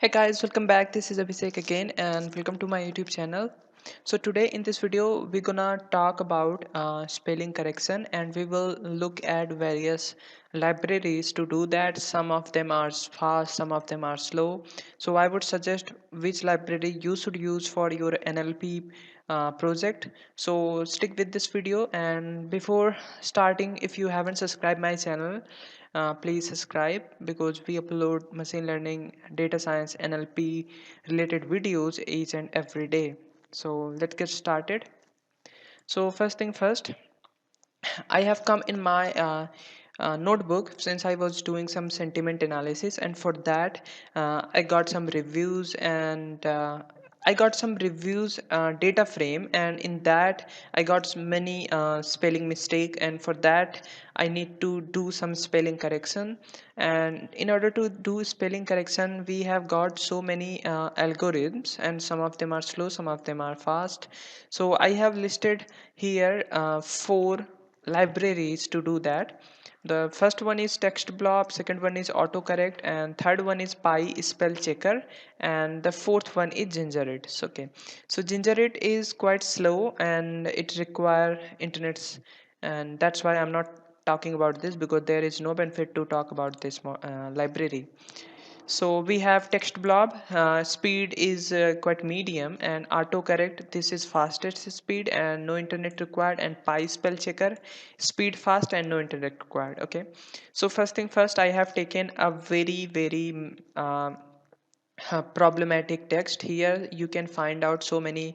Hey guys, welcome back. This is Abhishek again, and welcome to my YouTube channel. So today in this video, we're gonna talk about spelling correction, and we will look at various libraries to do that. Some of them are fast, some of them are slow. So I would suggest which library you should use for your NLP project. So stick with this video, and before starting, if you haven't subscribed my channel, please subscribe because we upload machine learning, data science, NLP related videos each and every day. So let's get started. So first thing first, I have come in my notebook since I was doing some sentiment analysis, and for that I got some reviews and I got some reviews data frame, and in that I got many spelling mistake, and for that I need to do some spelling correction. And in order to do spelling correction, we have got so many algorithms, and some of them are slow, some of them are fast. So I have listed here four libraries to do that. The first one is text blob, second one is autocorrect, and third one is py spell checker, and the fourth one is gingerit. So, okay, so gingerit is quite slow and it require internets, and that's why I'm not talking about this because there is no benefit to talk about this library. So we have text blob, speed is quite medium, and autocorrect, this is fastest speed and no internet required, and py spell checker, speed fast and no internet required. Okay, so first thing first, I have taken a very problematic text. Here you can find out so many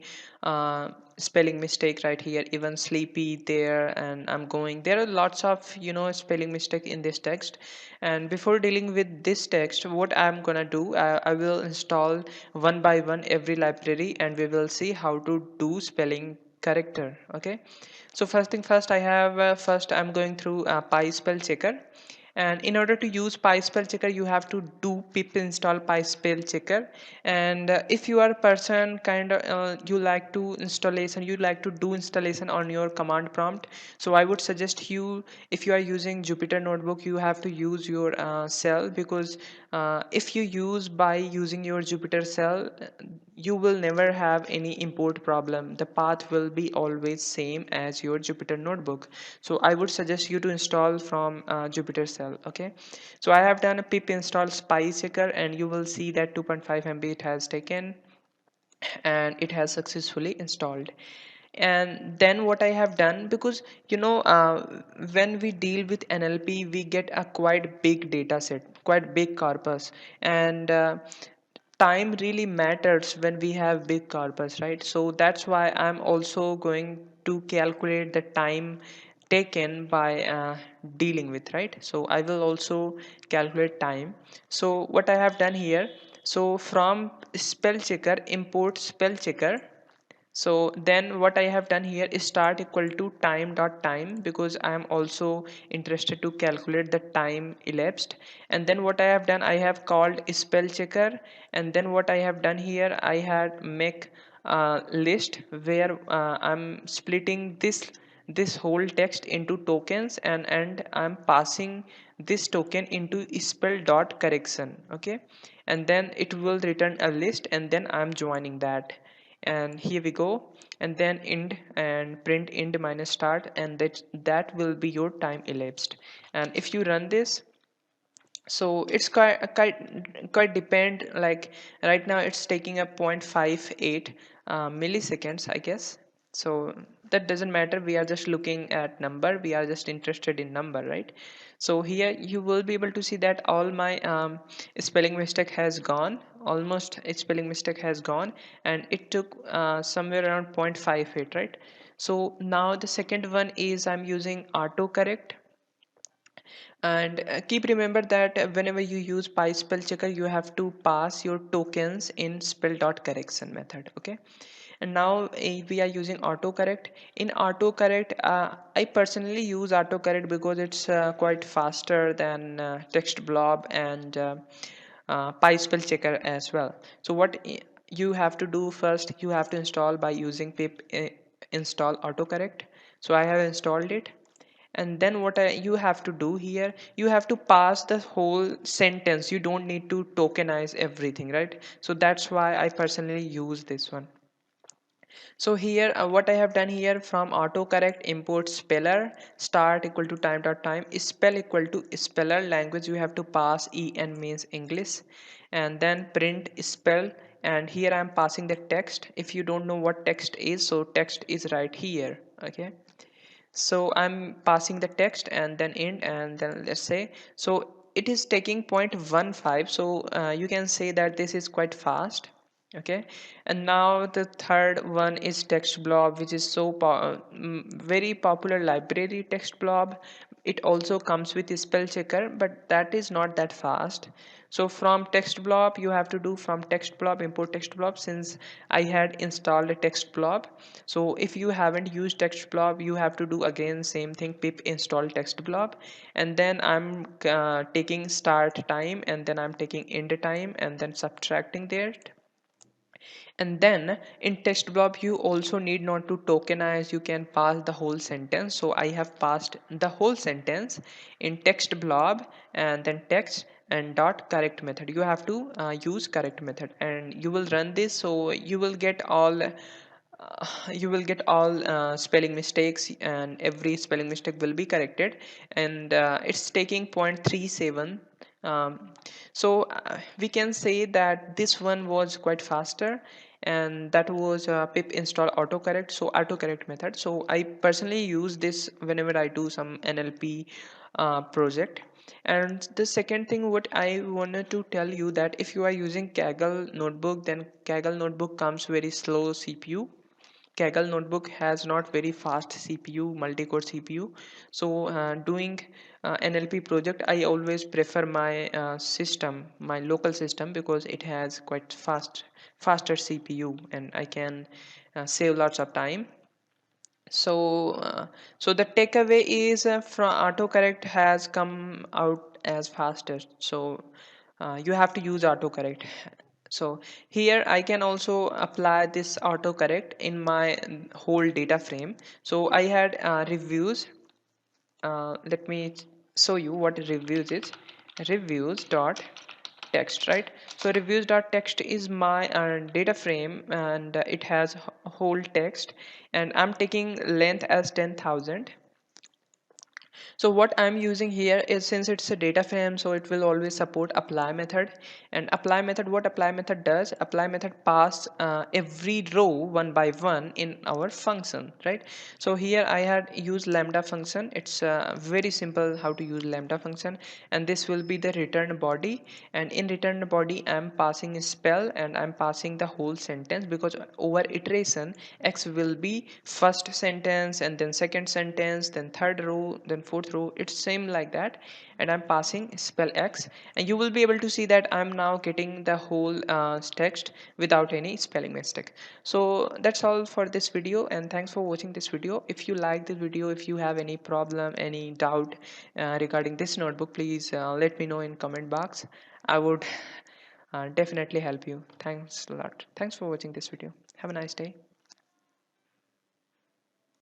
spelling mistake right here, even sleepy there, and I'm going, there are lots of spelling mistake in this text. And before dealing with this text, what I'm gonna do, I will install one by one every library and we will see how to do spelling corrector. Okay, so first thing first, I have first I'm going through py spell checker. And in order to use PySpell checker, you have to do pip install PySpell checker. And if you are a person kind of you like to do installation on your command prompt, so I would suggest you, if you are using Jupyter notebook, you have to use your cell, because if you use by using your Jupyter cell, you will never have any import problem. The path will be always same as your Jupyter notebook. So I would suggest you to install from Jupyter cell. Okay, so I have done a pip install spy checker, and you will see that 2.5 MB it has taken and it has successfully installed. And then what I have done, because when we deal with NLP, we get a quite big data set, quite big corpus, and time really matters when we have big corpus, right? So that's why I'm also going to calculate the time taken by dealing with, right? So I will also calculate time. So what I have done here, so from spell checker, import spell checker. So then what I have done here is start equal to time dot time, because I am also interested to calculate the time elapsed. And then what I have done, I have called spell checker. And then what I have done here, I had make a list where I'm splitting this whole text into tokens, and I'm passing this token into spell dot correction. Okay, and then it will return a list, and then I'm joining that. And here we go, and then end and print end minus start, and that will be your time elapsed. And if you run this, so it's quite depend, like right now it's taking a 0.58 milliseconds, I guess. So that doesn't matter, we are just looking at number, we are just interested in number, right? So here you will be able to see that all my spelling mistake has gone, almost a spelling mistake has gone, and it took somewhere around 0.58, right? So now the second one is I'm using autocorrect. And keep remember that whenever you use PySpell checker, you have to pass your tokens in spell dot correction method. Okay, and now we are using autocorrect. In autocorrect, I personally use autocorrect because it's quite faster than text blob and PySpell checker as well. So what you have to do first, you have to install by using pip install autocorrect. So I have installed it. and then what you have to do here, you have to pass the whole sentence. You don't need to tokenize everything, right? So that's why I personally use this one. So here what I have done here, from autocorrect import speller start equal to time dot time, spell equal to speller language, you have to pass en means English, and then print spell, and here I am passing the text. If you don't know what text is, so text is right here. Okay, so I'm passing the text and then int, and then let's say, so it is taking 0.15, so you can say that this is quite fast. Okay, and now the third one is text blob, which is very popular library. Text blob, it also comes with a spell checker, but that is not that fast. So from text blob, you have to do from text blob import text blob, since I had installed a text blob. So if you haven't used text blob, you have to do again same thing, pip install text blob, and then I'm taking start time, and then I'm taking end time, and then subtracting there. And then in text blob, you also need not to tokenize, you can pass the whole sentence. So I have passed the whole sentence in text blob, and then text and dot correct method. You have to use correct method, and you will run this, so you will get all spelling mistakes, and every spelling mistake will be corrected. And it's taking 0.37. We can say that this one was quite faster, and that was pip install autocorrect, so autocorrect method. So I personally use this whenever I do some NLP project. And the second thing what I wanted to tell you, that if you are using Kaggle notebook, then Kaggle notebook comes very slow CPU. Kaggle notebook has not very fast CPU, multi-core CPU. So doing NLP project, I always prefer my system, my local system, because it has quite faster CPU, and I can save lots of time. So the takeaway is, from autocorrect has come out as fastest. So you have to use autocorrect. So here I can also apply this autocorrect in my whole data frame. So I had reviews. Let me show you what reviews is. Reviews dot text, right? So reviews dot text is my data frame, and it has whole text, and I'm taking length as 10,000. So what I'm using here is, since it's a data frame, so it will always support apply method. And apply method, what apply method does, apply method pass every row one by one in our function, right? So here I had used lambda function. It's very simple how to use lambda function, and this will be the return body. And in return body, I'm passing a spell, and I'm passing the whole sentence, because over iteration x will be first sentence, and then second sentence, then third row, then fourth row. It's same like that, and I'm passing spell x, and you will be able to see that I'm now getting the whole text without any spelling mistake. So that's all for this video, and thanks for watching this video. If you like this video, if you have any problem, any doubt regarding this notebook, please let me know in comment box. I would definitely help you. Thanks a lot. Thanks for watching this video. Have a nice day.